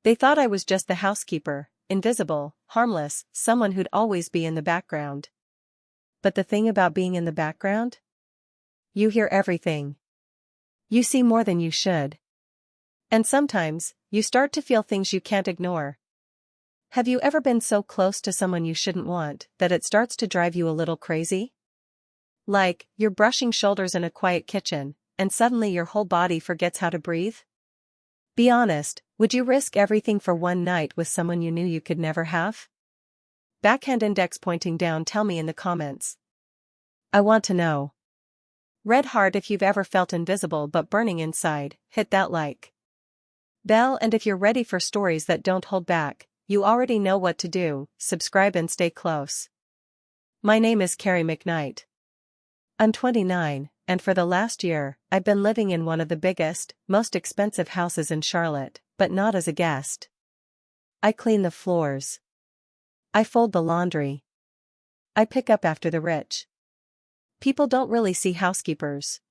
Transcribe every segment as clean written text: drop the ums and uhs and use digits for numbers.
They thought I was just the housekeeper, invisible, harmless, someone who'd always be in the background. But the thing about being in the background? You hear everything. You see more than you should. And sometimes, you start to feel things you can't ignore. Have you ever been so close to someone you shouldn't want that it starts to drive you a little crazy? Like, you're brushing shoulders in a quiet kitchen, and suddenly your whole body forgets how to breathe? Be honest, would you risk everything for one night with someone you knew you could never have? Backhand index pointing down, tell me in the comments. I want to know. Red heart if you've ever felt invisible but burning inside, hit that like bell, and if you're ready for stories that don't hold back, you already know what to do, subscribe and stay close. My name is Carrie McKnight. I'm 29, and for the last year, I've been living in one of the biggest, most expensive houses in Charlotte, but not as a guest. I clean the floors. I fold the laundry. I pick up after the rich. People don't really see housekeepers.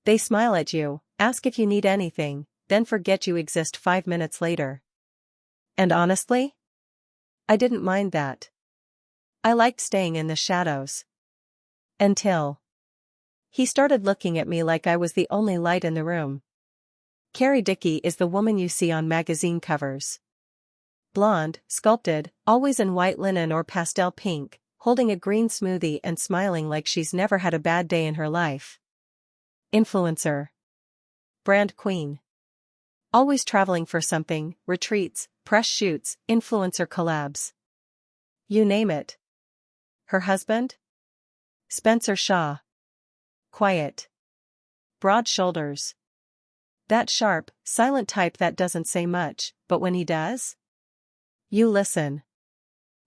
They smile at you, ask if you need anything, then forget you exist 5 minutes later. And honestly, I didn't mind that. I liked staying in the shadows. Until he started looking at me like I was the only light in the room. Carrie Dickey is the woman you see on magazine covers. Blonde, sculpted, always in white linen or pastel pink, holding a green smoothie and smiling like she's never had a bad day in her life. Influencer. Brand queen. Always traveling for something, retreats, press shoots, influencer collabs. You name it. Her husband? Spencer Shaw. Quiet. Broad shoulders. That sharp, silent type that doesn't say much, but when he does? You listen.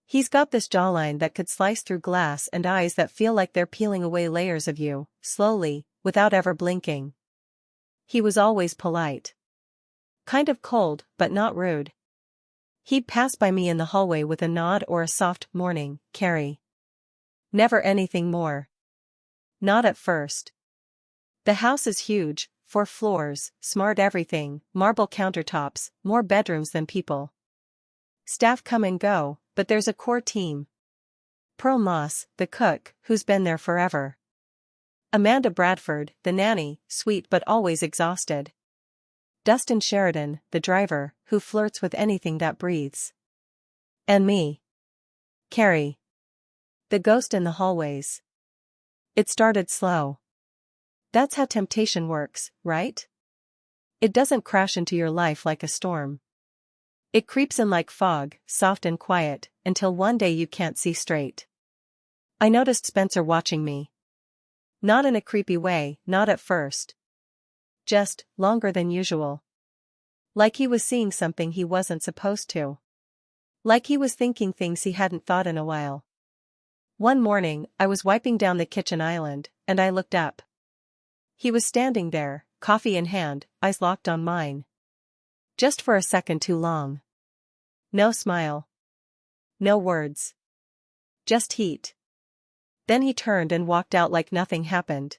He's got this jawline that could slice through glass and eyes that feel like they're peeling away layers of you, slowly, without ever blinking. He was always polite. Kind of cold, but not rude. He'd pass by me in the hallway with a nod or a soft, "Morning, Carrie." Never anything more. Not at first. The house is huge, 4 floors, smart everything, marble countertops, more bedrooms than people. Staff come and go, but there's a core team. Pearl Moss, the cook, who's been there forever. Amanda Bradford, the nanny, sweet but always exhausted. Dustin Sheridan, the driver, who flirts with anything that breathes. And me. Carrie. The ghost in the hallways. It started slow. That's how temptation works, right? It doesn't crash into your life like a storm. It creeps in like fog, soft and quiet, until one day you can't see straight. I noticed Spencer watching me. Not in a creepy way, not at first. Just, longer than usual. Like he was seeing something he wasn't supposed to. Like he was thinking things he hadn't thought in a while. One morning, I was wiping down the kitchen island, and I looked up. He was standing there, coffee in hand, eyes locked on mine. Just for a second too long. No smile. No words. Just heat. Then he turned and walked out like nothing happened.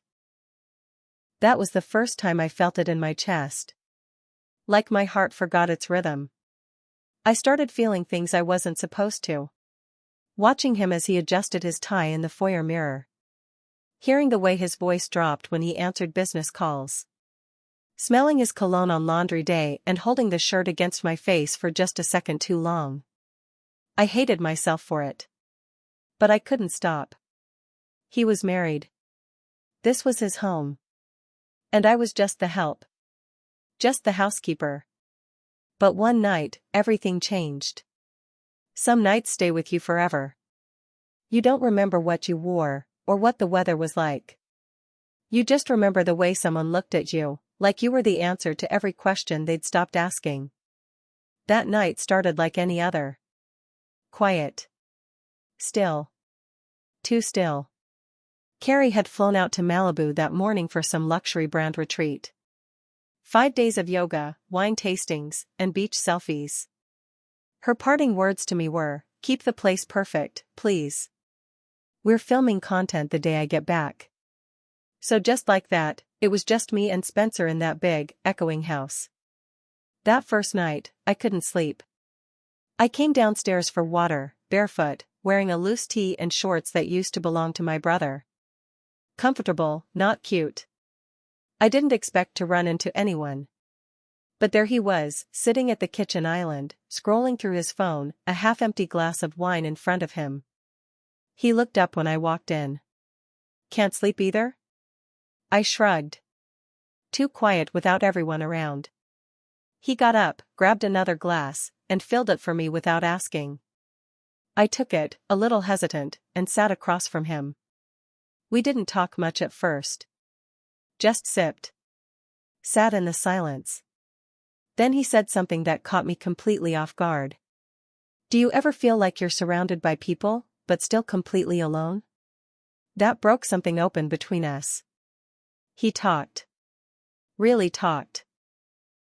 That was the first time I felt it in my chest. Like my heart forgot its rhythm. I started feeling things I wasn't supposed to. Watching him as he adjusted his tie in the foyer mirror. Hearing the way his voice dropped when he answered business calls. Smelling his cologne on laundry day and holding the shirt against my face for just a second too long. I hated myself for it. But I couldn't stop. He was married. This was his home. And I was just the help. Just the housekeeper. But one night, everything changed. Some nights stay with you forever. You don't remember what you wore, or what the weather was like. You just remember the way someone looked at you, like you were the answer to every question they'd stopped asking. That night started like any other. Quiet. Still. Too still. Carrie had flown out to Malibu that morning for some luxury brand retreat. 5 days of yoga, wine tastings, and beach selfies. Her parting words to me were, "Keep the place perfect, please. We're filming content the day I get back." So just like that, it was just me and Spencer in that big, echoing house. That first night, I couldn't sleep. I came downstairs for water, barefoot, wearing a loose tee and shorts that used to belong to my brother. Comfortable, not cute. I didn't expect to run into anyone. But there he was, sitting at the kitchen island, scrolling through his phone, a half-empty glass of wine in front of him. He looked up when I walked in. Can't sleep either? I shrugged. Too quiet without everyone around. He got up, grabbed another glass, and filled it for me without asking. I took it, a little hesitant, and sat across from him. We didn't talk much at first. Just sipped. Sat in the silence. Then he said something that caught me completely off guard. Do you ever feel like you're surrounded by people, but still completely alone? That broke something open between us. He talked. Really talked.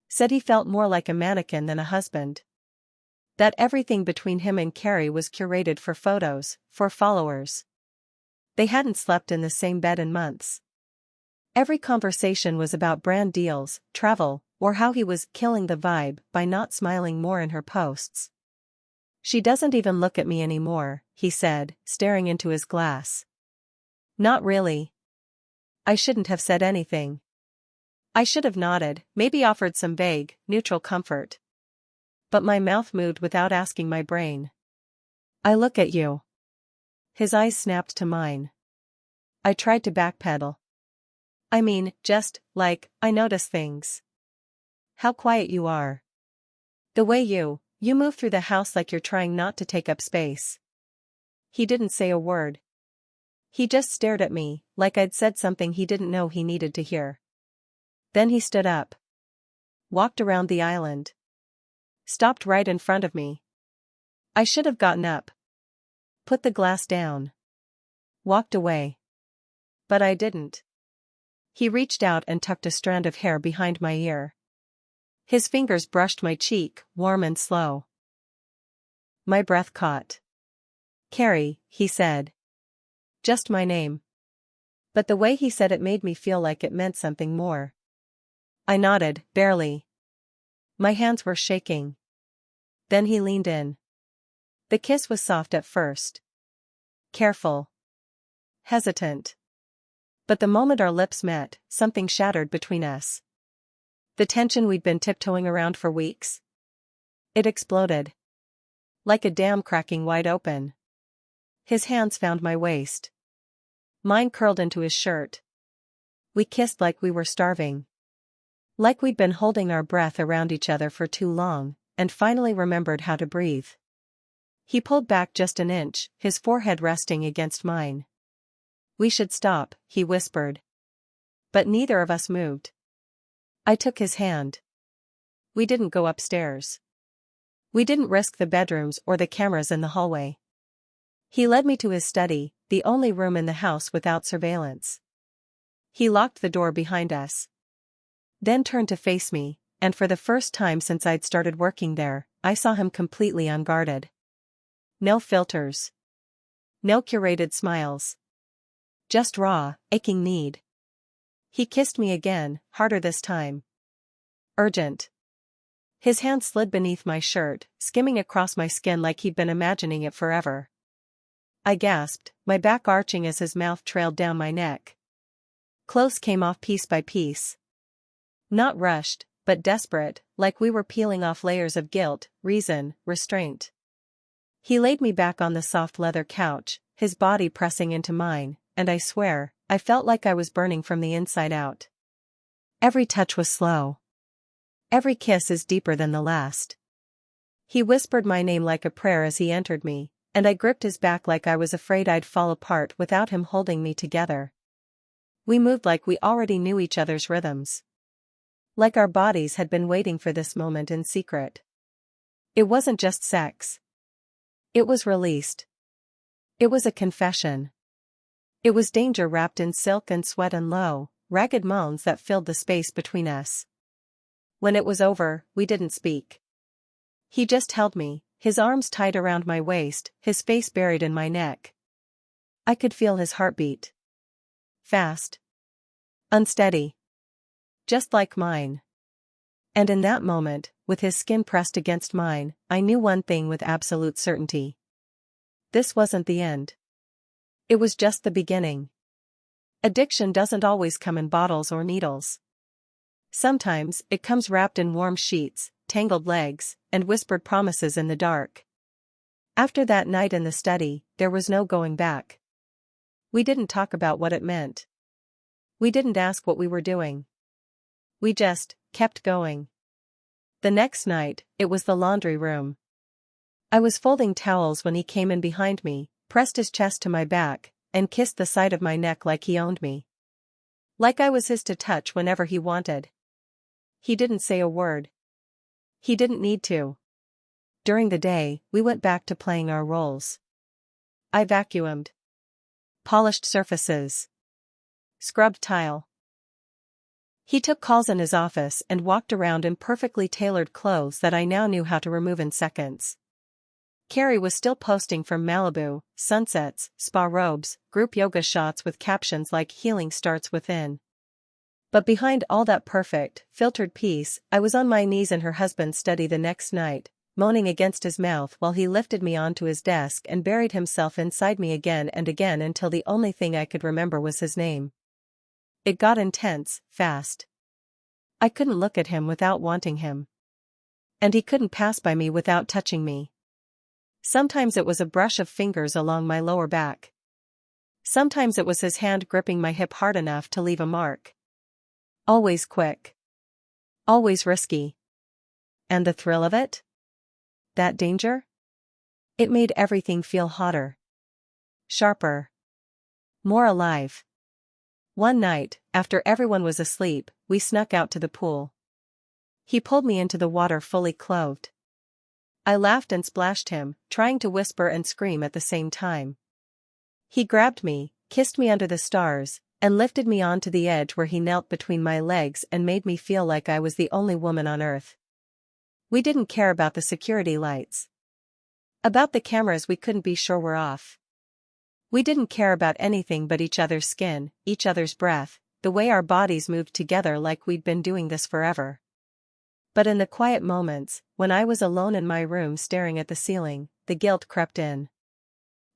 Said he felt more like a mannequin than a husband. That everything between him and Carrie was curated for photos, for followers. They hadn't slept in the same bed in months. Every conversation was about brand deals, travel, or how he was killing the vibe by not smiling more in her posts. She doesn't even look at me anymore, he said, staring into his glass. Not really. I shouldn't have said anything. I should have nodded, maybe offered some vague, neutral comfort. But my mouth moved without asking my brain. I look at you. His eyes snapped to mine. I tried to backpedal. I mean, just, like, I notice things. How quiet you are. The way you move through the house like you're trying not to take up space. He didn't say a word. He just stared at me, like I'd said something he didn't know he needed to hear. Then he stood up. Walked around the island. Stopped right in front of me. I should have gotten up. Put the glass down. Walked away. But I didn't. He reached out and tucked a strand of hair behind my ear. His fingers brushed my cheek, warm and slow. My breath caught. Carrie, he said. Just my name. But the way he said it made me feel like it meant something more. I nodded, barely. My hands were shaking. Then he leaned in. The kiss was soft at first. Careful. Hesitant. But the moment our lips met, something shattered between us. The tension we'd been tiptoeing around for weeks. It exploded. Like a dam cracking wide open. His hands found my waist. Mine curled into his shirt. We kissed like we were starving. Like we'd been holding our breath around each other for too long, and finally remembered how to breathe. He pulled back just an inch, his forehead resting against mine. We should stop, he whispered. But neither of us moved. I took his hand. We didn't go upstairs. We didn't risk the bedrooms or the cameras in the hallway. He led me to his study, the only room in the house without surveillance. He locked the door behind us. Then turned to face me, and for the first time since I'd started working there, I saw him completely unguarded. No filters. No curated smiles. Just raw, aching need. He kissed me again, harder this time. Urgent. His hand slid beneath my shirt, skimming across my skin like he'd been imagining it forever. I gasped, my back arching as his mouth trailed down my neck. Clothes came off piece by piece. Not rushed, but desperate, like we were peeling off layers of guilt, reason, restraint. He laid me back on the soft leather couch, his body pressing into mine, and I swear, I felt like I was burning from the inside out. Every touch was slow. Every kiss is deeper than the last. He whispered my name like a prayer as he entered me, and I gripped his back like I was afraid I'd fall apart without him holding me together. We moved like we already knew each other's rhythms. Like our bodies had been waiting for this moment in secret. It wasn't just sex. It was released. It was a confession. It was danger wrapped in silk and sweat and low, ragged moans that filled the space between us. When it was over, we didn't speak. He just held me, his arms tight around my waist, his face buried in my neck. I could feel his heartbeat. Fast. Unsteady. Just like mine. And in that moment, with his skin pressed against mine, I knew one thing with absolute certainty. This wasn't the end. It was just the beginning. Addiction doesn't always come in bottles or needles. Sometimes, it comes wrapped in warm sheets, tangled legs, and whispered promises in the dark. After that night in the study, there was no going back. We didn't talk about what it meant. We didn't ask what we were doing. We just kept going. The next night, it was the laundry room. I was folding towels when he came in behind me, pressed his chest to my back, and kissed the side of my neck like he owned me. Like I was his to touch whenever he wanted. He didn't say a word. He didn't need to. During the day, we went back to playing our roles. I vacuumed. Polished surfaces. Scrubbed tile. He took calls in his office and walked around in perfectly tailored clothes that I now knew how to remove in seconds. Carrie was still posting from Malibu, sunsets, spa robes, group yoga shots with captions like "Healing starts within." But behind all that perfect, filtered peace, I was on my knees in her husband's study the next night, moaning against his mouth while he lifted me onto his desk and buried himself inside me again and again until the only thing I could remember was his name. It got intense, fast. I couldn't look at him without wanting him. And he couldn't pass by me without touching me. Sometimes it was a brush of fingers along my lower back. Sometimes it was his hand gripping my hip hard enough to leave a mark. Always quick. Always risky. And the thrill of it? That danger? It made everything feel hotter. Sharper. More alive. One night, after everyone was asleep, we snuck out to the pool. He pulled me into the water fully clothed. I laughed and splashed him, trying to whisper and scream at the same time. He grabbed me, kissed me under the stars, and lifted me onto the edge where he knelt between my legs and made me feel like I was the only woman on earth. We didn't care about the security lights. About the cameras we couldn't be sure were off. We didn't care about anything but each other's skin, each other's breath, the way our bodies moved together like we'd been doing this forever. But in the quiet moments, when I was alone in my room staring at the ceiling, the guilt crept in.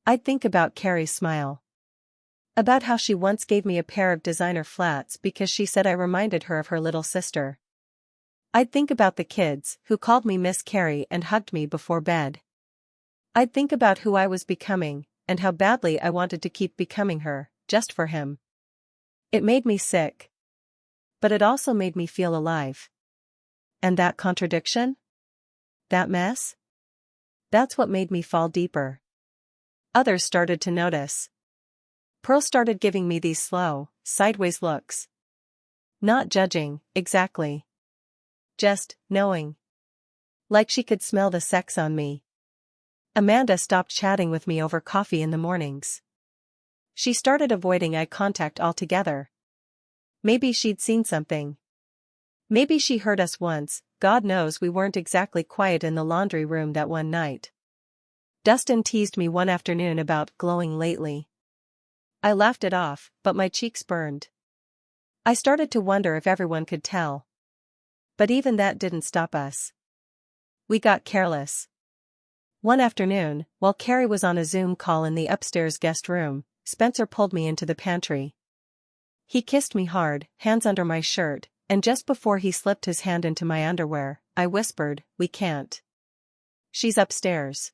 I'd think about Carrie's smile. About how she once gave me a pair of designer flats because she said I reminded her of her little sister. I'd think about the kids who called me Miss Carrie and hugged me before bed. I'd think about who I was becoming, and how badly I wanted to keep becoming her, just for him. It made me sick. But it also made me feel alive. And that contradiction? That mess? That's what made me fall deeper. Others started to notice. Pearl started giving me these slow, sideways looks. Not judging, exactly. Just knowing. Like she could smell the sex on me. Amanda stopped chatting with me over coffee in the mornings. She started avoiding eye contact altogether. Maybe she'd seen something. Maybe she heard us once. God knows we weren't exactly quiet in the laundry room that one night. Dustin teased me one afternoon about glowing lately. I laughed it off, but my cheeks burned. I started to wonder if everyone could tell. But even that didn't stop us. We got careless. One afternoon, while Carrie was on a Zoom call in the upstairs guest room, Spencer pulled me into the pantry. He kissed me hard, hands under my shirt, and just before he slipped his hand into my underwear, I whispered, "We can't. She's upstairs."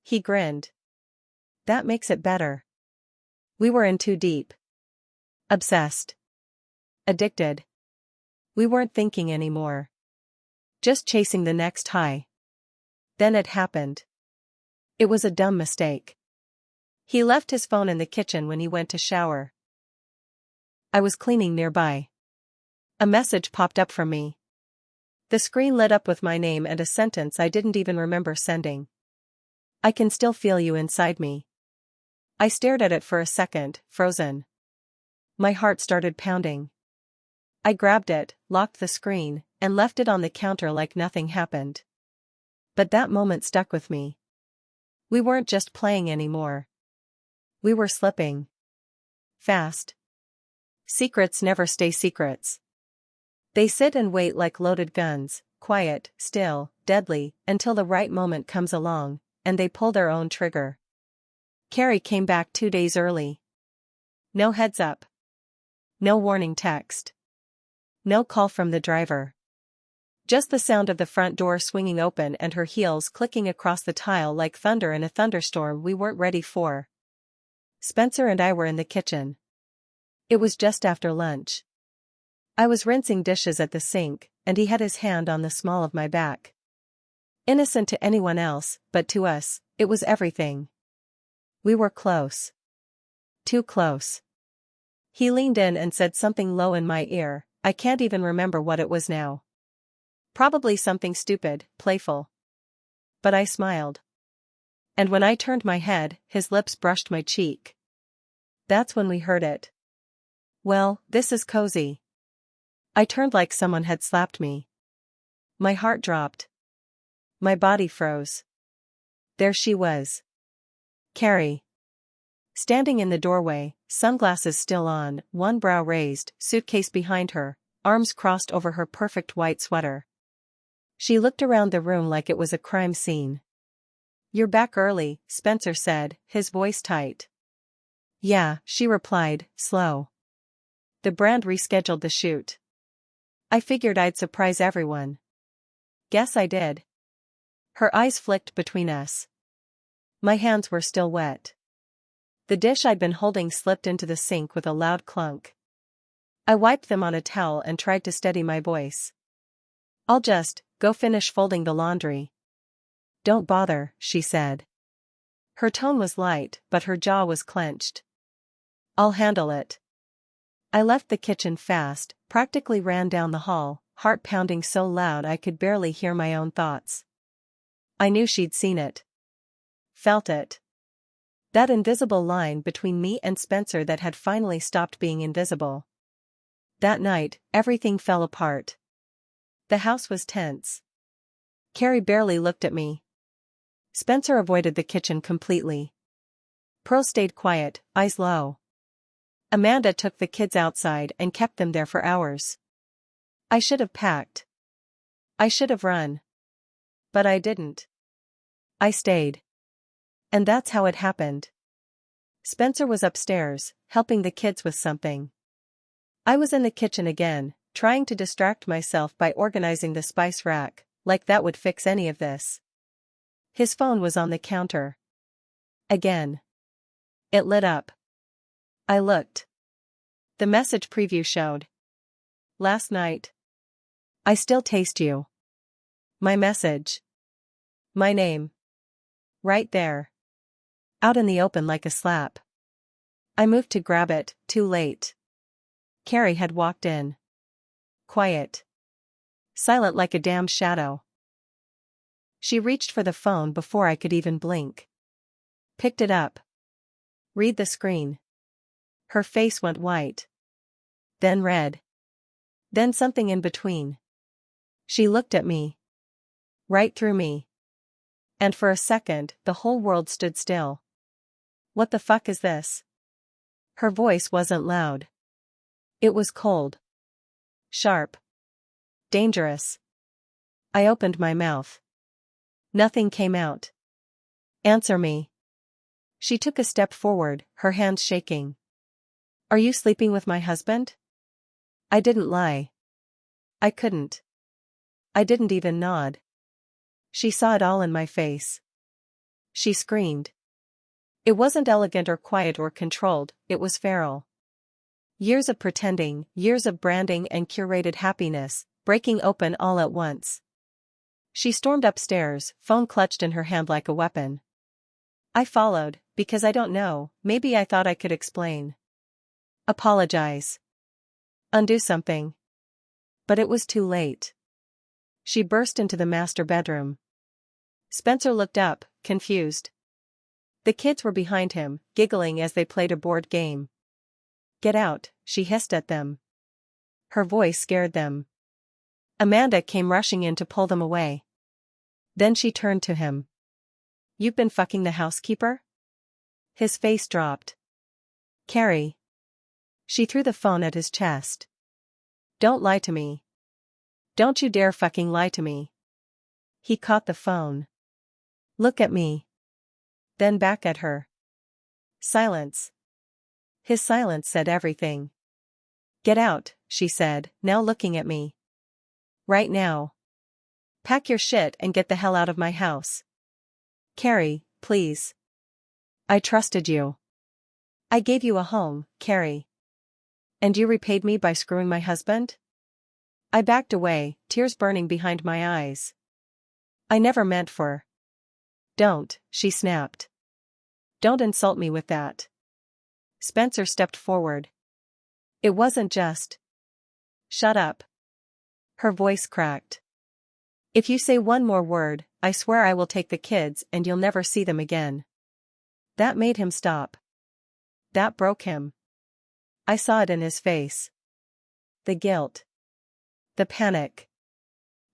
He grinned. That makes it better. We were in too deep. Obsessed. Addicted. We weren't thinking anymore. Just chasing the next high. Then it happened. It was a dumb mistake. He left his phone in the kitchen when he went to shower. I was cleaning nearby. A message popped up from me. The screen lit up with my name and a sentence I didn't even remember sending. "I can still feel you inside me." I stared at it for a second, frozen. My heart started pounding. I grabbed it, locked the screen, and left it on the counter like nothing happened. But that moment stuck with me. We weren't just playing anymore. We were slipping. Fast. Secrets never stay secrets. They sit and wait like loaded guns, quiet, still, deadly, until the right moment comes along, and they pull their own trigger. Carrie came back 2 days early. No heads up. No warning text. No call from the driver. Just the sound of the front door swinging open and her heels clicking across the tile like thunder in a thunderstorm we weren't ready for. Spencer and I were in the kitchen. It was just after lunch. I was rinsing dishes at the sink, and he had his hand on the small of my back. Innocent to anyone else, but to us, it was everything. We were close. Too close. He leaned in and said something low in my ear. I can't even remember what it was now. Probably something stupid, playful. But I smiled. And when I turned my head, his lips brushed my cheek. That's when we heard it. Well, this is cozy. I turned like someone had slapped me. My heart dropped. My body froze. There she was. Carrie. Standing in the doorway, sunglasses still on, one brow raised, suitcase behind her, arms crossed over her perfect white sweater. She looked around the room like it was a crime scene. "You're back early," Spencer said, his voice tight. "Yeah," she replied, slow. "The brand rescheduled the shoot. I figured I'd surprise everyone." "Guess I did." Her eyes flicked between us. My hands were still wet. The dish I'd been holding slipped into the sink with a loud clunk. I wiped them on a towel and tried to steady my voice. "I'll just go finish folding the laundry." "Don't bother," she said. Her tone was light, but her jaw was clenched. "I'll handle it." I left the kitchen fast, practically ran down the hall, heart pounding so loud I could barely hear my own thoughts. I knew she'd seen it. Felt it. That invisible line between me and Spencer that had finally stopped being invisible. That night, everything fell apart. The house was tense. Carrie barely looked at me. Spencer avoided the kitchen completely. Pearl stayed quiet, eyes low. Amanda took the kids outside and kept them there for hours. I should have packed. I should have run. But I didn't. I stayed. And that's how it happened. Spencer was upstairs, helping the kids with something. I was in the kitchen again, trying to distract myself by organizing the spice rack, like that would fix any of this. His phone was on the counter. Again. It lit up. I looked. The message preview showed. "Last night. I still taste you." My message. My name. Right there. Out in the open like a slap. I moved to grab it, too late. Carrie had walked in. Quiet. Silent like a damned shadow. She reached for the phone before I could even blink. Picked it up. Read the screen. Her face went white. Then red. Then something in between. She looked at me. Right through me. And for a second, the whole world stood still. "What the fuck is this?" Her voice wasn't loud. It was cold. Sharp. Dangerous. I opened my mouth. Nothing came out. "Answer me." She took a step forward, her hands shaking. "Are you sleeping with my husband?" I didn't lie. I couldn't. I didn't even nod. She saw it all in my face. She screamed. It wasn't elegant or quiet or controlled, it was feral. Years of pretending, years of branding and curated happiness, breaking open all at once. She stormed upstairs, phone clutched in her hand like a weapon. I followed, because I don't know, maybe I thought I could explain. Apologize. Undo something. But it was too late. She burst into the master bedroom. Spencer looked up, confused. The kids were behind him, giggling as they played a board game. "Get out," she hissed at them. Her voice scared them. Amanda came rushing in to pull them away. Then she turned to him. "You've been fucking the housekeeper?" His face dropped. "Carrie." She threw the phone at his chest. "Don't lie to me." Don't you dare fucking lie to me. He caught the phone. Look at me. Then back at her. Silence. His silence said everything. Get out, she said, now looking at me. Right now. Pack your shit and get the hell out of my house. Carrie, please. I trusted you. I gave you a home, Carrie. And you repaid me by screwing my husband? I backed away, tears burning behind my eyes. I never meant for. Don't, she snapped. Don't insult me with that. Spencer stepped forward. It wasn't just. Shut up. Her voice cracked. If you say one more word, I swear I will take the kids and you'll never see them again. That made him stop. That broke him. I saw it in his face. The guilt. The panic.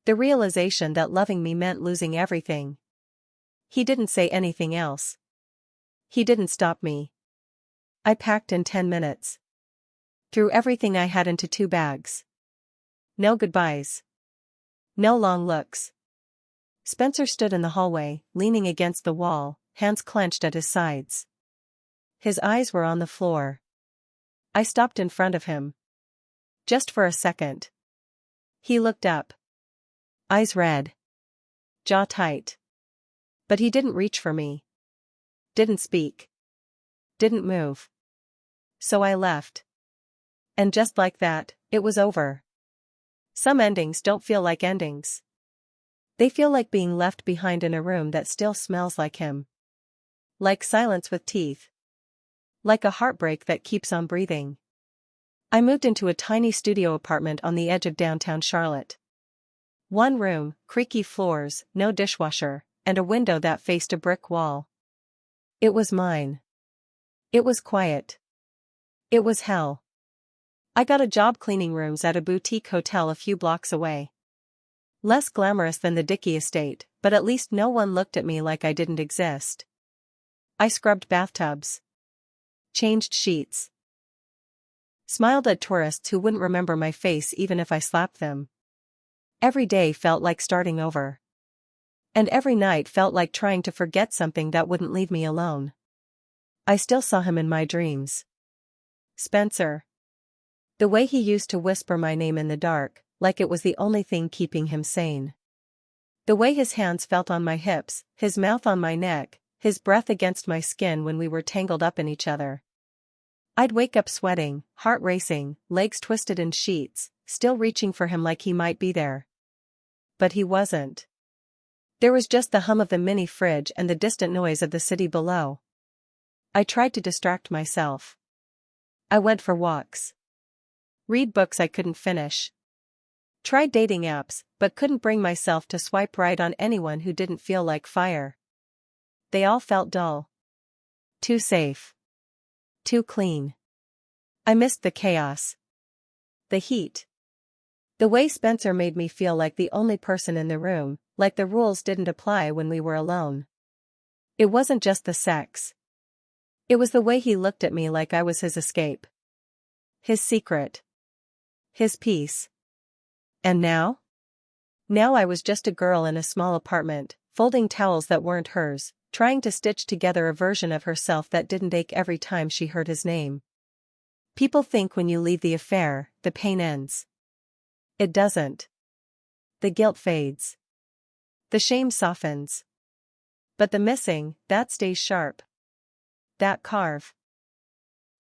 The realization that loving me meant losing everything. He didn't say anything else. He didn't stop me. I packed in 10 minutes. Threw everything I had into 2 bags. No goodbyes. No long looks. Spencer stood in the hallway, leaning against the wall, hands clenched at his sides. His eyes were on the floor. I stopped in front of him. Just for a second. He looked up. Eyes red. Jaw tight. But he didn't reach for me. Didn't speak. Didn't move. So I left. And just like that, it was over. Some endings don't feel like endings. They feel like being left behind in a room that still smells like him. Like silence with teeth. Like a heartbreak that keeps on breathing. I moved into a tiny studio apartment on the edge of downtown Charlotte. 1 room, creaky floors, no dishwasher, and a window that faced a brick wall. It was mine. It was quiet. It was hell. I got a job cleaning rooms at a boutique hotel a few blocks away. Less glamorous than the Dickey estate, but at least no one looked at me like I didn't exist. I scrubbed bathtubs. Changed sheets. Smiled at tourists who wouldn't remember my face even if I slapped them. Every day felt like starting over. And every night felt like trying to forget something that wouldn't leave me alone. I still saw him in my dreams. Spencer. The way he used to whisper my name in the dark, like it was the only thing keeping him sane. The way his hands felt on my hips, his mouth on my neck, his breath against my skin when we were tangled up in each other. I'd wake up sweating, heart racing, legs twisted in sheets, still reaching for him like he might be there. But he wasn't. There was just the hum of the mini fridge and the distant noise of the city below. I tried to distract myself. I went for walks. Read books I couldn't finish. Tried dating apps, but couldn't bring myself to swipe right on anyone who didn't feel like fire. They all felt dull. Too safe. Too clean. I missed the chaos. The heat. The way Spencer made me feel like the only person in the room, like the rules didn't apply when we were alone. It wasn't just the sex. It was the way he looked at me like I was his escape. His secret. His peace. And now? Now I was just a girl in a small apartment, folding towels that weren't hers, trying to stitch together a version of herself that didn't ache every time she heard his name. People think when you leave the affair, the pain ends. It doesn't. The guilt fades. The shame softens. But the missing, that stays sharp. That carve.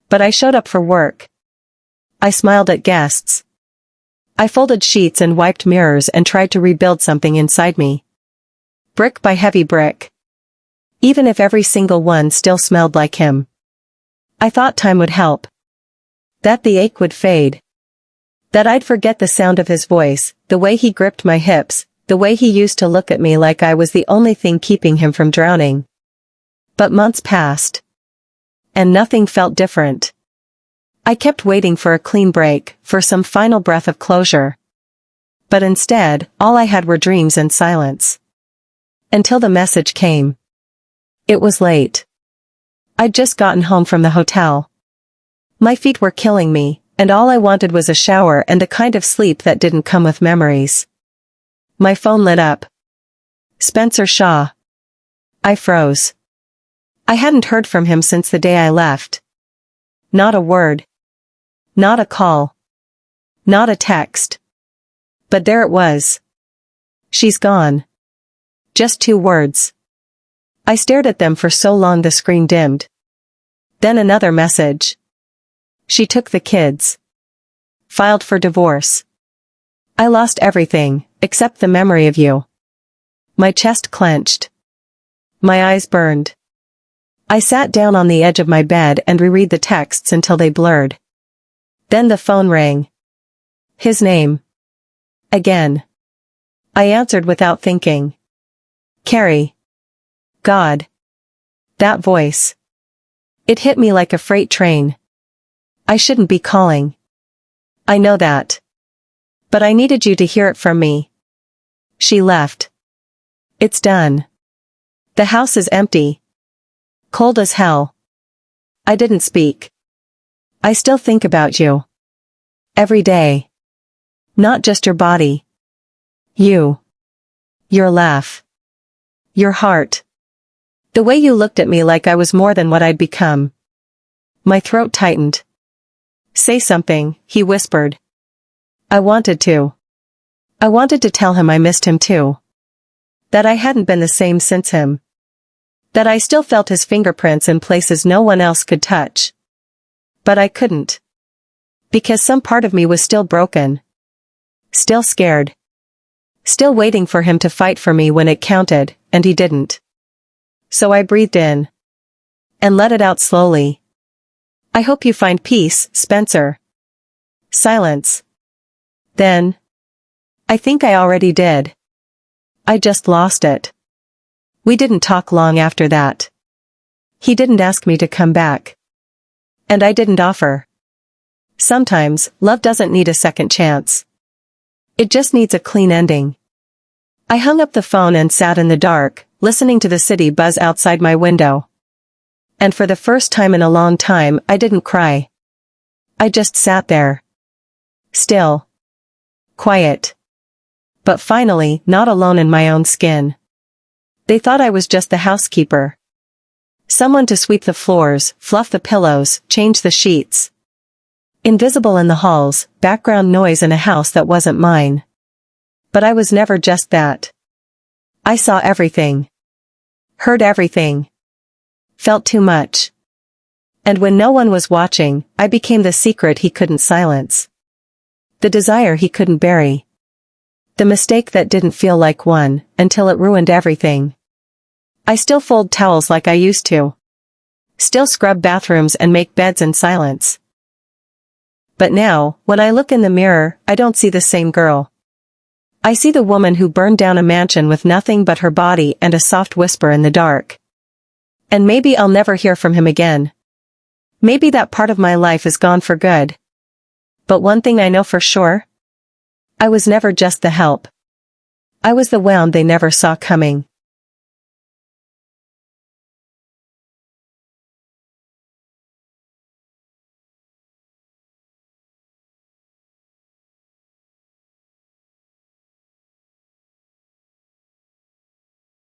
But I showed up for work. I smiled at guests. I folded sheets and wiped mirrors and tried to rebuild something inside me. Brick by heavy brick. Even if every single one still smelled like him. I thought time would help. That the ache would fade. That I'd forget the sound of his voice, the way he gripped my hips, the way he used to look at me like I was the only thing keeping him from drowning. But months passed. And nothing felt different. I kept waiting for a clean break, for some final breath of closure. But instead, all I had were dreams and silence. Until the message came. It was late. I'd just gotten home from the hotel. My feet were killing me, and all I wanted was a shower and a kind of sleep that didn't come with memories. My phone lit up. Spencer Shaw. I froze. I hadn't heard from him since the day I left. Not a word. Not a call. Not a text. But there it was. She's gone. Just 2 words. I stared at them for so long the screen dimmed. Then another message. She took the kids. Filed for divorce. I lost everything, except the memory of you. My chest clenched. My eyes burned. I sat down on the edge of my bed and reread the texts until they blurred. Then the phone rang. His name. Again. I answered without thinking. Carrie. God. That voice. It hit me like a freight train. I shouldn't be calling. I know that. But I needed you to hear it from me. She left. It's done. The house is empty. Cold as hell. I didn't speak. I still think about you. Every day. Not just your body. You. Your laugh. Your heart. The way you looked at me like I was more than what I'd become. My throat tightened. Say something, he whispered. I wanted to. I wanted to tell him I missed him too. That I hadn't been the same since him. That I still felt his fingerprints in places no one else could touch. But I couldn't. Because some part of me was still broken. Still scared. Still waiting for him to fight for me when it counted, and he didn't. So I breathed in. And let it out slowly. I hope you find peace, Spencer. Silence. Then. I think I already did. I just lost it. We didn't talk long after that. He didn't ask me to come back. And I didn't offer. Sometimes, love doesn't need a second chance. It just needs a clean ending. I hung up the phone and sat in the dark, listening to the city buzz outside my window. And for the first time in a long time, I didn't cry. I just sat there. Still. Quiet. But finally, not alone in my own skin. They thought I was just the housekeeper. Someone to sweep the floors, fluff the pillows, change the sheets. Invisible in the halls, background noise in a house that wasn't mine. But I was never just that. I saw everything. Heard everything. Felt too much. And when no one was watching, I became the secret he couldn't silence. The desire he couldn't bury. The mistake that didn't feel like one, until it ruined everything. I still fold towels like I used to. Still scrub bathrooms and make beds in silence. But now, when I look in the mirror, I don't see the same girl. I see the woman who burned down a mansion with nothing but her body and a soft whisper in the dark. And maybe I'll never hear from him again. Maybe that part of my life is gone for good. But one thing I know for sure. I was never just the help. I was the wound they never saw coming.